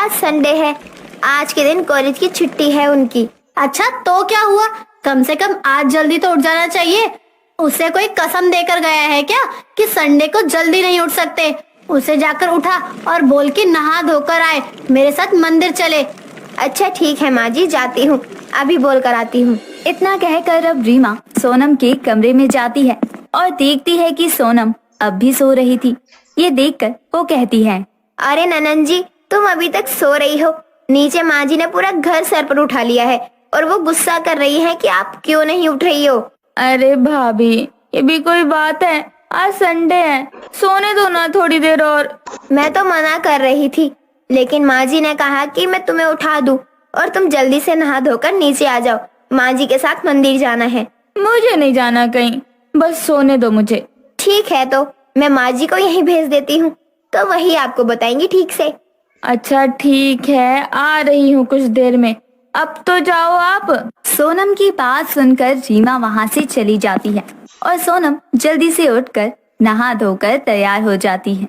आज संडे है, आज के दिन कॉलेज की छुट्टी है उनकी। अच्छा तो क्या हुआ, कम से कम आज जल्दी तो उठ जाना चाहिए। उसे कोई कसम देकर गया है क्या कि संडे को जल्दी नहीं उठ सकते? उसे जाकर उठा और बोल कि नहा धोकर आए, मेरे साथ मंदिर चले। अच्छा ठीक है माँ जी, जाती हूँ, अभी बोल कर आती हूँ। इतना कहकर अब रीमा सोनम के कमरे में जाती है और देखती है कि सोनम अब भी सो रही थी। ये देखकर वो कहती है, अरे ननन जी, तुम अभी तक सो रही हो? नीचे माँ जी ने पूरा घर सर पर उठा लिया है और वो गुस्सा कर रही है कि आप क्यों नहीं उठ रही हो। अरे भाभी, ये भी कोई बात है? आज संडे है, सोने दो ना थोड़ी देर और। मैं तो मना कर रही थी, लेकिन माँ जी ने कहा कि मैं तुम्हें उठा दूं और तुम जल्दी से नहा धोकर नीचे आ जाओ, माँ जी के साथ मंदिर जाना है। मुझे नहीं जाना कहीं, बस सोने दो मुझे। ठीक है, तो मैं माँ जी को यहीं भेज देती हूँ, तो वही आपको बताएंगी ठीक से। अच्छा ठीक है, आ रही हूँ कुछ देर में, अब तो जाओ आप। सोनम की बात सुनकर रीमा वहाँ से चली जाती है और सोनम जल्दी से उठकर नहा धोकर तैयार हो जाती है।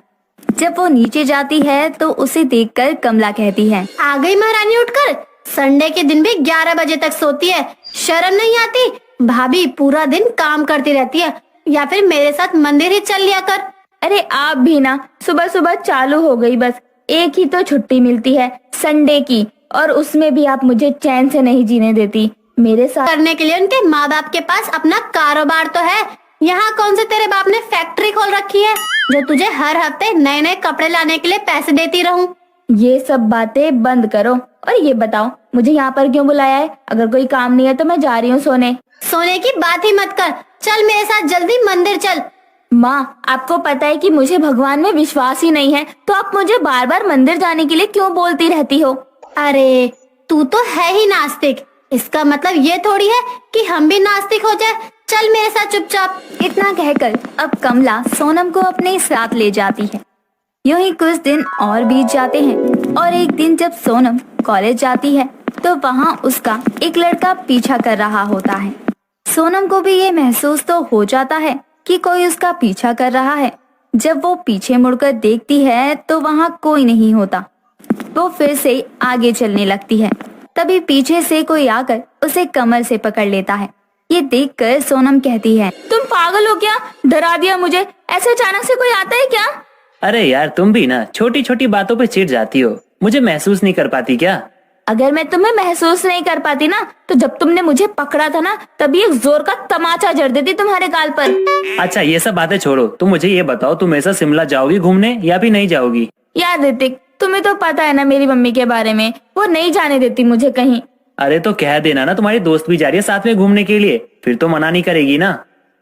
जब वो नीचे जाती है तो उसे देखकर कमला कहती है, आ गई महारानी उठकर? संडे के दिन भी 11 बजे तक सोती है, शर्म नहीं आती? भाभी पूरा दिन काम करती रहती है, या फिर मेरे साथ मंदिर ही चल लिया कर। अरे आप भी ना, सुबह सुबह चालू हो गई, बस एक ही तो छुट्टी मिलती है संडे की, और उसमें भी आप मुझे चैन से नहीं जीने देती। मेरे साथ करने के लिए उनके माँ बाप के पास अपना कारोबार तो है। यहाँ कौन से तेरे बाप ने फैक्ट्री खोल रखी है जो तुझे हर हफ्ते नए नए कपड़े लाने के लिए पैसे देती रहूं? ये सब बातें बंद करो और ये बताओ मुझे यहाँ पर क्यों बुलाया है? अगर कोई काम नहीं है तो मैं जा रही हूँ सोने। सोने की बात ही मत कर, चल मेरे साथ जल्दी मंदिर चल। माँ, आपको पता है कि मुझे भगवान में विश्वास ही नहीं है, तो आप मुझे बार बार मंदिर जाने के लिए क्यों बोलती रहती हो? अरे तू तो है ही नास्तिक, इसका मतलब ये थोड़ी है कि हम भी नास्तिक हो जाए। चल मेरे साथ चुपचाप। इतना कहकर अब कमला सोनम को अपने साथ ले जाती है। यूं ही कुछ दिन और बीत जाते हैं और एक दिन जब सोनम कॉलेज जाती है तो वहाँ उसका एक लड़का पीछा कर रहा होता है। सोनम को भी ये महसूस तो हो जाता है कि कोई उसका पीछा कर रहा है। जब वो पीछे मुड़कर देखती है तो वहाँ कोई नहीं होता। वो फिर से आगे चलने लगती है, तभी पीछे से कोई आकर उसे कमर से पकड़ लेता है। ये देखकर सोनम कहती है, तुम पागल हो क्या? डरा दिया मुझे, ऐसे अचानक से कोई आता है क्या? अरे यार, तुम भी ना छोटी छोटी बातों पे चिढ़ जाती हो, मुझे महसूस नहीं कर पाती क्या? अगर मैं तुम्हें महसूस नहीं कर पाती ना, तो जब तुमने मुझे पकड़ा था ना, तभी एक जोर का तमाचा जड़ देती तुम्हारे गाल पर। अच्छा ये सब बातें छोड़ो, तुम मुझे ये बताओ, तुम ऐसा शिमला जाओगी घूमने या भी नहीं जाओगी? यार ऋतिक, तुम्हें तो पता है ना मेरी मम्मी के बारे में, वो नहीं जाने देती मुझे कहीं। अरे तो कह देना ना, तुम्हारी दोस्त भी जा रही है साथ में घूमने के लिए, फिर तो मना नहीं करेगी ना।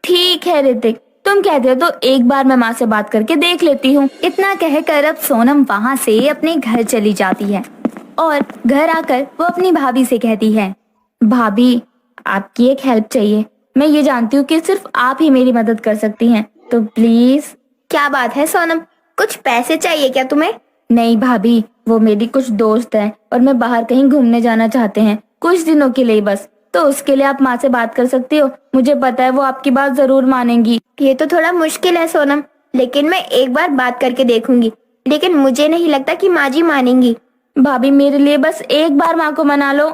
ठीक है ऋतिक, तुम कहते हो तो एक बार मैं माँ से बात करके देख लेती हूँ। इतना कहकर अब सोनम वहाँ से अपने घर चली जाती है और घर आकर वो अपनी भाभी से कहती है, भाभी आपकी एक हेल्प चाहिए। मैं ये जानती हूँ कि सिर्फ आप ही मेरी मदद कर सकती हैं, तो प्लीज। क्या बात है सोनम, कुछ पैसे चाहिए क्या तुम्हें? नहीं भाभी, वो मेरी कुछ दोस्त है और मैं बाहर कहीं घूमने जाना चाहते हैं कुछ दिनों के लिए बस, तो उसके लिए आप माँ से बात कर सकती हो। मुझे पता है वो आपकी बात जरूर मानेंगी। ये तो थोड़ा मुश्किल है सोनम, लेकिन मैं एक बार बात करके देखूंगी, लेकिन मुझे नहीं लगता कि माँ जी मानेंगी। भाभी मेरे लिए बस एक बार माँ को मना लो।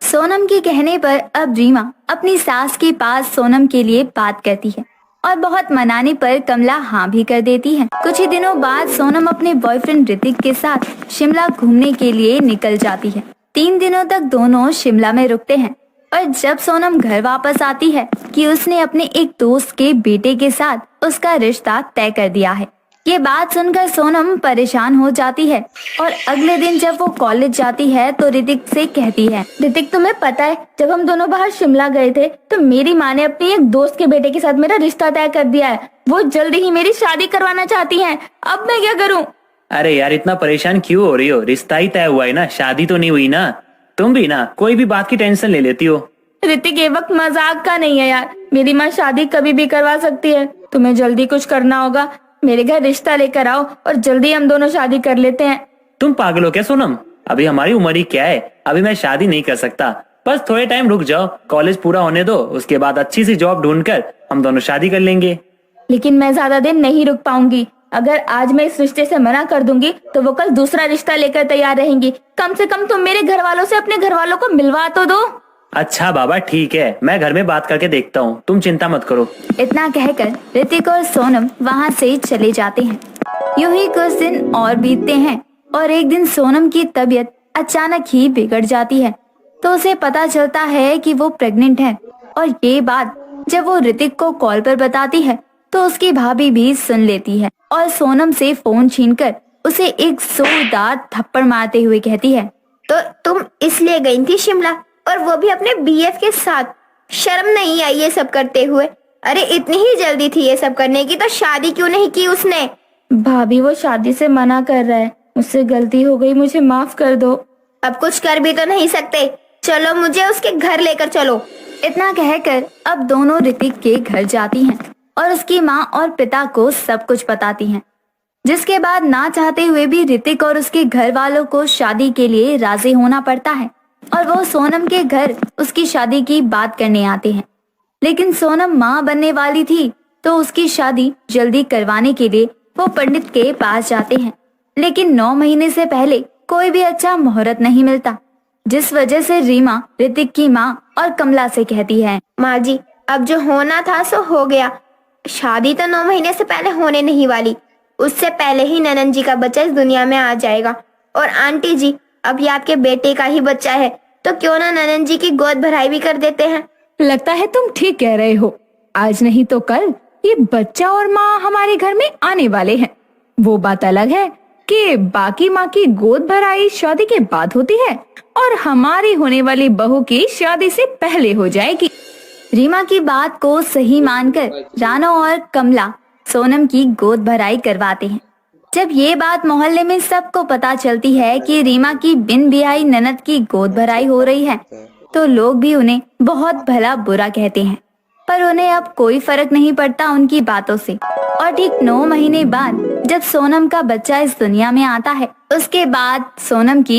सोनम के कहने पर अब रीमा अपनी सास के पास सोनम के लिए बात करती है और बहुत मनाने पर कमला हाँ भी कर देती है। कुछ ही दिनों बाद सोनम अपने बॉयफ्रेंड ऋतिक के साथ शिमला घूमने के लिए निकल जाती है। 3 दिनों तक दोनों शिमला में रुकते हैं और जब सोनम घर वापस आती है कि उसने अपने एक दोस्त के बेटे के साथ उसका रिश्ता तय कर दिया है। ये बात सुनकर सोनम परेशान हो जाती है और अगले दिन जब वो कॉलेज जाती है तो ऋतिक से कहती है, ऋतिक तुम्हें पता है जब हम दोनों बाहर शिमला गए थे तो मेरी माँ ने अपनी एक दोस्त के बेटे के साथ मेरा रिश्ता तय कर दिया है। वो जल्दी ही मेरी शादी करवाना चाहती हैं। अब मैं क्या करूँ? अरे यार इतना परेशान क्यों हो रही हो? रिश्ता ही तय हुआ है ना, शादी तो नहीं हुई ना। तुम भी ना कोई भी बात की टेंशन ले लेती हो। ऋतिक ये वक्त मजाक का नहीं है यार, मेरी माँ शादी कभी भी करवा सकती है। तुम्हें जल्दी कुछ करना होगा, मेरे घर रिश्ता लेकर आओ और जल्दी हम दोनों शादी कर लेते हैं। तुम पागल हो क्या सोनम? अभी हमारी उम्र ही क्या है, अभी मैं शादी नहीं कर सकता। बस थोड़े टाइम रुक जाओ, कॉलेज पूरा होने दो, उसके बाद अच्छी सी जॉब ढूंढकर हम दोनों शादी कर लेंगे। लेकिन मैं ज्यादा दिन नहीं रुक पाऊंगी, अगर आज मैं इस रिश्ते से मना कर दूंगी तो वो कल दूसरा रिश्ता लेकर तैयार रहेंगी। कम से कम तुम मेरे घर वालों से अपने घर वालों को मिलवा तो दो। अच्छा बाबा ठीक है, मैं घर में बात करके देखता हूँ, तुम चिंता मत करो। इतना कहकर ऋतिक और सोनम वहाँ से चले जाते हैं। यूं ही कुछ दिन और बीतते हैं और एक दिन सोनम की तबीयत अचानक ही बिगड़ जाती है। तो उसे पता चलता है कि वो प्रेग्नेंट है और ये बात जब वो ऋतिक को कॉल पर बताती है तो उसकी भाभी भी सुन लेती है और सोनम से फोन छीनकर उसे एक जोरदार थप्पड़ मारते हुए कहती है, तो तुम इसलिए गई थी शिमला, और वो भी अपने बीएफ के साथ? शर्म नहीं आई ये सब करते हुए? अरे इतनी ही जल्दी थी ये सब करने की तो शादी क्यों नहीं की उसने? भाभी वो शादी से मना कर रहा है, मुझसे गलती हो गई, मुझे माफ कर दो। अब कुछ कर भी तो नहीं सकते, चलो मुझे उसके घर लेकर चलो। इतना कहकर अब दोनों ऋतिक के घर जाती हैं और उसकी माँ और पिता को सब कुछ बताती हैं। जिसके बाद ना चाहते हुए भी ऋतिक और उसके घर वालों को शादी के लिए राजी होना पड़ता है और वो सोनम के घर उसकी शादी की बात करने आते हैं। लेकिन सोनम माँ बनने वाली थी तो उसकी शादी जल्दी करवाने के लिए वो पंडित के पास जाते हैं। लेकिन 9 महीने से पहले कोई भी अच्छा मुहूर्त नहीं मिलता, जिस वजह से रीमा ऋतिक की माँ और कमला से कहती है, माँ जी अब जो होना था सो हो गया। शादी तो 9 महीने से पहले होने नहीं वाली, उससे पहले ही ननन जी का बच्चा इस दुनिया में आ जाएगा। और आंटी जी अब ये आपके बेटे का ही बच्चा है तो क्यों ना ननन जी की गोद भराई भी कर देते हैं। लगता है तुम ठीक कह रहे हो, आज नहीं तो कल ये बच्चा और माँ हमारे घर में आने वाले हैं। वो बात अलग है कि बाकी माँ की गोद भराई शादी के बाद होती है और हमारी होने वाली बहू की शादी से पहले हो जाएगी। रीमा की बात को सही मानकर रानो और कमला सोनम की गोद भराई करवाते हैं। जब ये बात मोहल्ले में सबको पता चलती है कि रीमा की बिन ब्याही ननद की गोद भराई हो रही है तो लोग भी उन्हें बहुत भला बुरा कहते हैं, पर उन्हें अब कोई फर्क नहीं पड़ता उनकी बातों से। और ठीक 9 महीने बाद जब सोनम का बच्चा इस दुनिया में आता है उसके बाद सोनम की